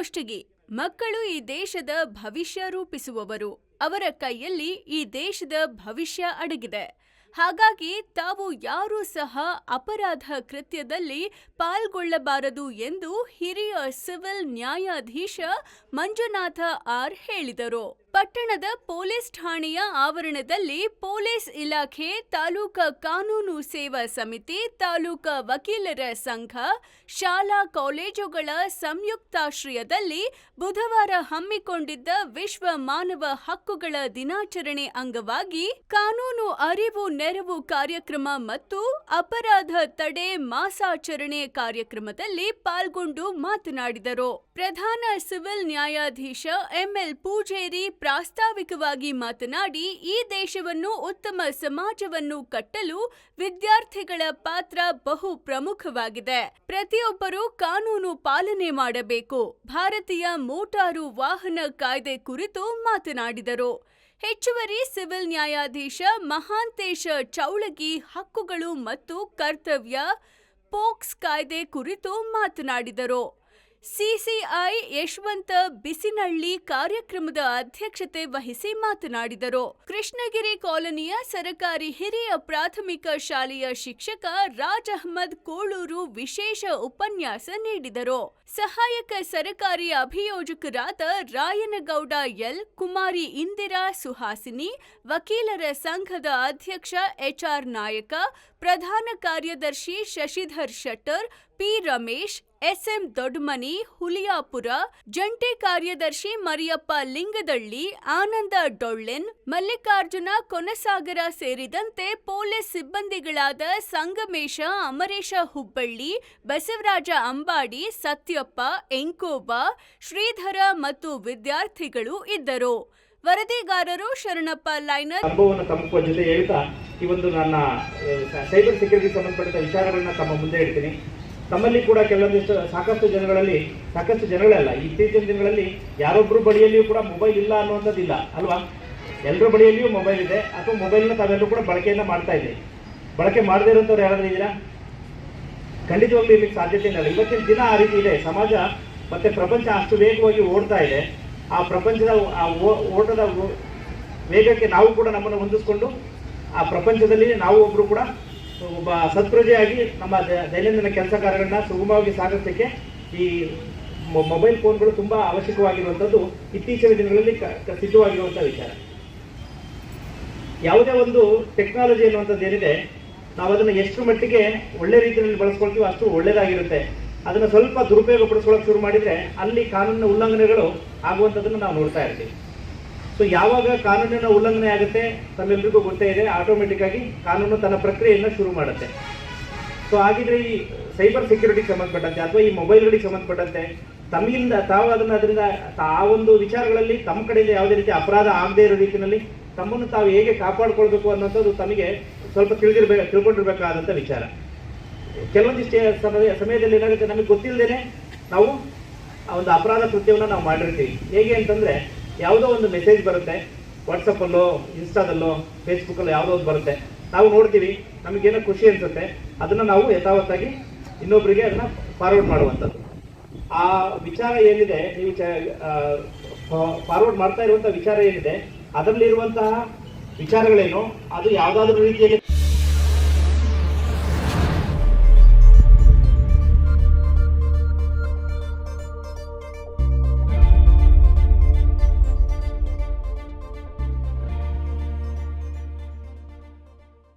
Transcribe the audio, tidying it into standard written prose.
ಕುಷ್ಟಗಿ. ಮಕ್ಕಳು ಈ ದೇಶದ ಭವಿಷ್ಯ ರೂಪಿಸುವವರು. ಅವರ ಕೈಯಲ್ಲಿ ಈ ದೇಶದ ಭವಿಷ್ಯ ಅಡಗಿದೆ. ಹಾಗಾಗಿ ತಾವು ಯಾರೂ ಸಹ ಅಪರಾಧ ಕೃತ್ಯದಲ್ಲಿ ಪಾಲ್ಗೊಳ್ಳಬಾರದು ಎಂದು ಹಿರಿಯ ಸಿವಿಲ್ ನ್ಯಾಯಾಧೀಶ ಮಂಜುನಾಥ ಆರ್ ಹೇಳಿದರು. ಪಟ್ಟಣದ ಪೊಲೀಸ್ ಠಾಣೆಯ ಆವರಣದಲ್ಲಿ ಪೊಲೀಸ್ ಇಲಾಖೆ, ತಾಲೂಕಾ ಕಾನೂನು ಸೇವಾ ಸಮಿತಿ, ತಾಲೂಕಾ ವಕೀಲರ ಸಂಘ, ಶಾಲಾ ಕಾಲೇಜುಗಳ ಸಂಯುಕ್ತಾಶ್ರಯದಲ್ಲಿ ಬುಧವಾರ ಹಮ್ಮಿಕೊಂಡಿದ್ದ ವಿಶ್ವ ಮಾನವ ಹಕ್ಕುಗಳ ದಿನಾಚರಣೆ ಅಂಗವಾಗಿ ಕಾನೂನು ಅರಿವು ನೆರವು ಕಾರ್ಯಕ್ರಮ ಮತ್ತು ಅಪರಾಧ ತಡೆ ಮಾಸಾಚರಣೆ ಕಾರ್ಯಕ್ರಮದಲ್ಲಿ ಪಾಲ್ಗೊಂಡು ಮಾತನಾಡಿದರು. ಪ್ರಧಾನ ಸಿವಿಲ್ ನ್ಯಾಯಾಧೀಶ ಎಂಎಲ್ ಪೂಜೇರಿ ಪ್ರಾಸ್ತಾವಿಕವಾಗಿ ಮಾತನಾಡಿ, ಈ ದೇಶವನ್ನು ಉತ್ತಮ ಸಮಾಜವನ್ನು ಕಟ್ಟಲು ವಿದ್ಯಾರ್ಥಿಗಳ ಪಾತ್ರ ಬಹು ಪ್ರಮುಖವಾಗಿದೆ. ಪ್ರತಿಯೊಬ್ಬರೂ ಕಾನೂನು ಪಾಲನೆ ಮಾಡಬೇಕು. ಭಾರತೀಯ ಮೋಟಾರು ವಾಹನ ಕಾಯ್ದೆ ಕುರಿತು ಮಾತನಾಡಿದರು. ಹೆಚ್ಚುವರಿ ಸಿವಿಲ್ ನ್ಯಾಯಾಧೀಶ ಮಹಾಂತೇಶ ಚೌಳಗಿ ಹಕ್ಕುಗಳು ಮತ್ತು ಕರ್ತವ್ಯ ಪೋಕ್ಸ್ ಕಾಯ್ದೆ ಕುರಿತು ಮಾತನಾಡಿದರು. ಸಿಸಿಐ ಯಶವಂತ ಬಿಸಿನಳ್ಳಿ ಕಾರ್ಯಕ್ರಮದ ಅಧ್ಯಕ್ಷತೆ ವಹಿಸಿ ಮಾತನಾಡಿದರು. ಕೃಷ್ಣಗಿರಿ ಕಾಲೋನಿಯ ಸರಕಾರಿ ಹಿರಿಯ ಪ್ರಾಥಮಿಕ ಶಾಲೆಯ ಶಿಕ್ಷಕ ರಾಜ್ ಅಹ್ಮದ್ ಕೋಳೂರು ವಿಶೇಷ ಉಪನ್ಯಾಸ ನೀಡಿದರು. ಸಹಾಯಕ ಸರಕಾರಿ ಅಭಿಯೋಜಕರಾದ ರಾಯನಗೌಡ ಎಲ್, ಕುಮಾರಿ ಇಂದಿರಾ ಸುಹಾಸಿನಿ, ವಕೀಲರ ಸಂಘದ ಅಧ್ಯಕ್ಷ ಎಚ್ಆರ್ ನಾಯಕ, ಪ್ರಧಾನ ಕಾರ್ಯದರ್ಶಿ ಶಶಿಧರ್ ಶೆಟ್ಟರ್, ಪಿ ರಮೇಶ್, ಎಸ್ಎಂ ದೊಡ್ಡಮನಿ ಹುಲಿಯಾಪುರ, ಜಂಟಿ ಕಾರ್ಯದರ್ಶಿ ಮರಿಯಪ್ಪ ಲಿಂಗದಳ್ಳಿ, ಆನಂದ ಡೊಳ್ಳೆನ್, ಮಲ್ಲಿಕಾರ್ಜುನ ಕೊನಸಾಗರ ಸೇರಿದಂತೆ ಪೊಲೀಸ್ ಸಿಬ್ಬಂದಿಗಳಾದ ಸಂಗಮೇಶ, ಅಮರೇಶ ಹುಬ್ಬಳ್ಳಿ, ಬಸವರಾಜ ಅಂಬಾಡಿ, ಸತ್ಯಪ್ಪ, ಎಂಕೋಬ, ಶ್ರೀಧರ ಮತ್ತು ವಿದ್ಯಾರ್ಥಿಗಳು ಇದ್ದರು. ವರದಿಗಾರರು ಶರಣಪ್ಪ ಲೈನರ್. ಅನುಭವವನ್ನು ತಮ್ಮ ಜೊತೆ ಹೇಳ್ತಾ ಈ ಒಂದು ನನ್ನ ಸೈಬರ್ ಸೆಕ್ಯೂರಿಟಿ ಸಂಬಂಧಪಟ್ಟ ವಿಚಾರಗಳನ್ನ ತಮ್ಮ ಮುಂದೆ ಹೇಳ್ತೀನಿ. ತಮ್ಮಲ್ಲಿ ಕೂಡ ಕೆಲವೊಂದಿಷ್ಟು ಸಾಕಷ್ಟು ಜನಗಳಲ್ಲ, ಇತ್ತೀಚಿನ ದಿನಗಳಲ್ಲಿ ಯಾರೊಬ್ಬರು ಬಳಿಯಲ್ಲಿಯೂ ಕೂಡ ಮೊಬೈಲ್ ಇಲ್ಲ ಅನ್ನುವಂಥದ್ದಿಲ್ಲ ಅಲ್ವಾ? ಎಲ್ಲರ ಬಳಿಯಲ್ಲಿಯೂ ಮೊಬೈಲ್ ಇದೆ, ಅಥವಾ ಮೊಬೈಲ್ನ ತಾವೆಲ್ಲರೂ ಕೂಡ ಬಳಕೆಯನ್ನು ಮಾಡ್ತಾ ಇದ್ದೀವಿ. ಬಳಕೆ ಮಾಡದೇ ಇರೋಂಥವ್ರು ಯಾರಾದ್ರೂ ಇದ್ದೀರಾ? ಖಂಡಿತವಾಗ್ಲೂ ಇರ್ಲಿಕ್ಕೆ ಸಾಧ್ಯತೆ ಇಲ್ಲ. ಇವತ್ತಿನ ದಿನ ಆ ರೀತಿ ಇದೆ. ಸಮಾಜ ಮತ್ತೆ ಪ್ರಪಂಚ ಅಷ್ಟು ವೇಗವಾಗಿ ಓಡ್ತಾ ಇದೆ. ಆ ಪ್ರಪಂಚದ ಓಟದ ವೇಗಕ್ಕೆ ನಾವು ಕೂಡ ನಮ್ಮನ್ನು ಹೊಂದಿಸ್ಕೊಂಡು ಆ ಪ್ರಪಂಚದಲ್ಲಿ ನಾವು ಒಬ್ಬರು ಕೂಡ ಒಬ್ಬ ಸತ್ಪ್ರಜೆಯಾಗಿ ನಮ್ಮ ದೈನಂದಿನ ಕೆಲಸ ಕಾರ್ಯಗಳನ್ನ ಸುಗಮವಾಗಿ ಸಾಗಿಸಲಿಕ್ಕೆ ಈ ಮೊಬೈಲ್ ಫೋನ್ಗಳು ತುಂಬಾ ಅವಶ್ಯಕವಾಗಿರುವಂಥದ್ದು ಇತ್ತೀಚಿನ ದಿನಗಳಲ್ಲಿ ಸಿದ್ಧವಾಗಿರುವಂಥ ವಿಚಾರ. ಯಾವುದೇ ಒಂದು ಟೆಕ್ನಾಲಜಿ ಅನ್ನುವಂಥದ್ದು ಏನಿದೆ, ನಾವು ಅದನ್ನು ಎಷ್ಟು ಮಟ್ಟಿಗೆ ಒಳ್ಳೆ ರೀತಿಯಲ್ಲಿ ಬಳಸ್ಕೊಳ್ತೀವಿ ಅಷ್ಟು ಒಳ್ಳೇದಾಗಿರುತ್ತೆ. ಅದನ್ನು ಸ್ವಲ್ಪ ದುರುಪಯೋಗ ಪಡಿಸ್ಕೊಳ್ಳೋಕೆ ಶುರು ಮಾಡಿದರೆ ಅಲ್ಲಿ ಕಾನೂನಿನ ಉಲ್ಲಂಘನೆಗಳು ಆಗುವಂಥದ್ದನ್ನು ನಾವು ನೋಡ್ತಾ ಇರ್ತೀವಿ. ಸೊ ಯಾವಾಗ ಕಾನೂನಿನ ಉಲ್ಲಂಘನೆ ಆಗುತ್ತೆ ತಮ್ಮೆಲ್ಲರಿಗೂ ಗೊತ್ತೇ ಇದೆ, ಆಟೋಮೆಟಿಕ್ ಆಗಿ ಕಾನೂನು ತನ್ನ ಪ್ರಕ್ರಿಯೆಯನ್ನು ಶುರು ಮಾಡುತ್ತೆ. ಸೊ ಹಾಗಿದ್ರೆ ಈ ಸೈಬರ್ ಸೆಕ್ಯೂರಿಟಿಗೆ ಸಂಬಂಧಪಟ್ಟಂತೆ ಅಥವಾ ಈ ಮೊಬೈಲ್ಗಳಿಗೆ ಸಂಬಂಧಪಟ್ಟಂತೆ ತಮ್ಮಿಂದ ತಾವು ಅದರಿಂದ ಆ ಒಂದು ವಿಚಾರಗಳಲ್ಲಿ ತಮ್ಮ ಕಡೆಯಿಂದ ಯಾವುದೇ ರೀತಿ ಅಪರಾಧ ಆಗದೇ ಇರೋ ರೀತಿಯಲ್ಲಿ ತಮ್ಮನ್ನು ತಾವು ಹೇಗೆ ಕಾಪಾಡಿಕೊಳ್ಬೇಕು ಅನ್ನೋಂಥದ್ದು ತಮಗೆ ಸ್ವಲ್ಪ ತಿಳ್ಕೊಂಡಿರ್ಬೇಕಾದಂಥ ವಿಚಾರ. ಕೆಲವೊಂದಿಷ್ಟು ಸಮಯದಲ್ಲಿ ಏನಾಗುತ್ತೆ, ನಮಗೆ ಗೊತ್ತಿಲ್ಲದೇನೆ ನಾವು ಆ ಒಂದು ಅಪರಾಧ ಕೃತ್ಯವನ್ನು ನಾವು ಮಾಡಿರ್ತೀವಿ. ಹೇಗೆ ಅಂತಂದರೆ, ಯಾವುದೋ ಒಂದು ಮೆಸೇಜ್ ಬರುತ್ತೆ, ವಾಟ್ಸಪ್ಪಲ್ಲೋ ಇನ್ಸ್ಟಾದಲ್ಲೋ ಫೇಸ್ಬುಕ್ಕಲ್ಲೋ ಯಾವುದೋ ಒಂದು ಬರುತ್ತೆ, ನಾವು ನೋಡ್ತೀವಿ, ನಮಗೇನೋ ಖುಷಿ ಅನಿಸುತ್ತೆ, ಅದನ್ನು ನಾವು ಯಥಾವತ್ತಾಗಿ ಇನ್ನೊಬ್ಬರಿಗೆ ಅದನ್ನು ಫಾರ್ವರ್ಡ್ ಮಾಡುವಂಥದ್ದು. ಆ ವಿಚಾರ ಏನಿದೆ, ನೀವು ಫಾರ್ವರ್ಡ್ ಮಾಡ್ತಾ ಇರುವಂಥ ವಿಚಾರ ಏನಿದೆ, ಅದರಲ್ಲಿರುವಂತಹ ವಿಚಾರಗಳೇನು, ಅದು ಯಾವುದಾದ್ರೂ ರೀತಿಯಲ್ಲಿ